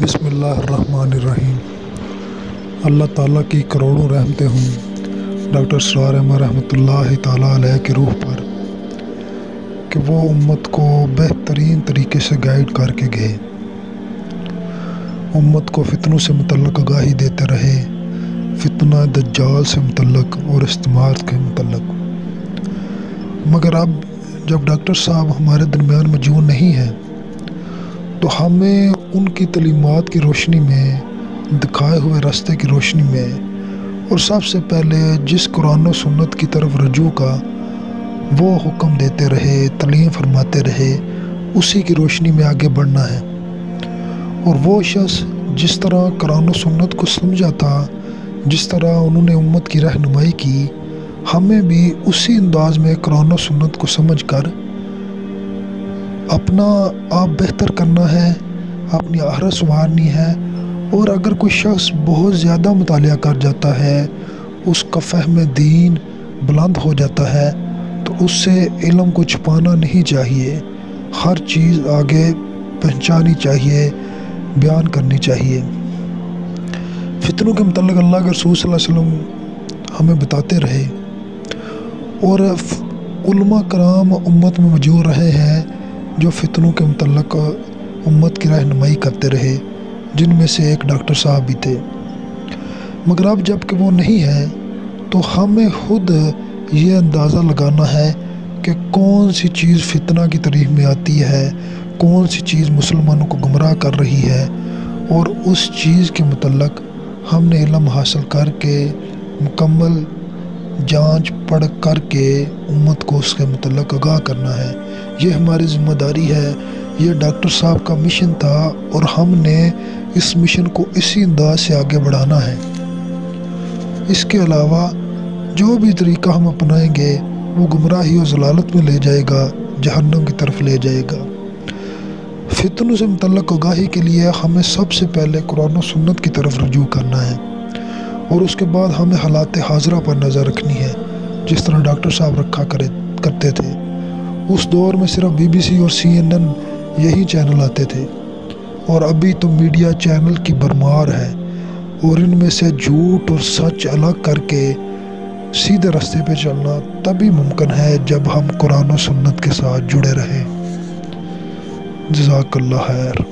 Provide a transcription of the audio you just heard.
بسم اللہ الرحمن الرحیم۔ اللہ تعالیٰ کی کروڑوں رحمتیں ہوں ڈاکٹر اسرار احمد رحمۃ اللہ تعالیٰ علیہ کی روح پر کہ وہ امت کو بہترین طریقے سے گائیڈ کر کے گئے، امت کو فتنوں سے متعلق آگاہی دیتے رہے، فتنہ دجال سے متعلق اور استعمار کے متعلق۔ مگر اب جب ڈاکٹر صاحب ہمارے درمیان موجود نہیں ہیں تو ہمیں ان کی تعلیمات کی روشنی میں، دکھائے ہوئے راستے کی روشنی میں، اور سب سے پہلے جس قرآن و سنت کی طرف رجوع کا وہ حکم دیتے رہے، تعلیم فرماتے رہے، اسی کی روشنی میں آگے بڑھنا ہے۔ اور وہ شخص جس طرح قرآن و سنت کو سمجھا تھا، جس طرح انہوں نے امت کی رہنمائی کی، ہمیں بھی اسی انداز میں قرآن و سنت کو سمجھ کر اپنا آپ بہتر کرنا ہے، اپنی آخرت سنوارنی ہے۔ اور اگر کوئی شخص بہت زیادہ مطالعہ کر جاتا ہے، اس کا فہم دین بلند ہو جاتا ہے، تو اس سے علم کو چھپانا نہیں چاہیے، ہر چیز آگے پہنچانی چاہیے، بیان کرنی چاہیے۔ فتنوں کے متعلق اللہ کے رسول صلی اللہ علیہ وسلم ہمیں بتاتے رہے، اور علماء کرام امت میں موجود رہے ہیں جو فتنوں کے متعلق امت کی رہنمائی کرتے رہے، جن میں سے ایک ڈاکٹر صاحب بھی تھے۔ مگر اب جب کہ وہ نہیں ہیں تو ہمیں خود یہ اندازہ لگانا ہے کہ کون سی چیز فتنہ کی طریق میں آتی ہے، کون سی چیز مسلمانوں کو گمراہ کر رہی ہے، اور اس چیز کے متعلق ہم نے علم حاصل کر کے مکمل جانچ پڑھ کر کے امت کو اس کے متعلق آگاہ کرنا ہے۔ یہ ہماری ذمہ داری ہے، یہ ڈاکٹر صاحب کا مشن تھا، اور ہم نے اس مشن کو اسی انداز سے آگے بڑھانا ہے۔ اس کے علاوہ جو بھی طریقہ ہم اپنائیں گے وہ گمراہی اور ضلالت میں لے جائے گا، جہنم کی طرف لے جائے گا۔ فتنوں سے متعلق آگاہی کے لیے ہمیں سب سے پہلے قرآن و سنت کی طرف رجوع کرنا ہے، اور اس کے بعد ہمیں حالات حاضرہ پر نظر رکھنی ہے، جس طرح ڈاکٹر صاحب رکھا کرتے تھے۔ اس دور میں صرف BBC اور CNN یہی چینل آتے تھے، اور ابھی تو میڈیا چینل کی بھرمار ہے، اور ان میں سے جھوٹ اور سچ الگ کر کے سیدھے راستے پہ چلنا تبھی ممکن ہے جب ہم قرآن و سنت کے ساتھ جڑے رہیں۔ جزاک اللہ خیر۔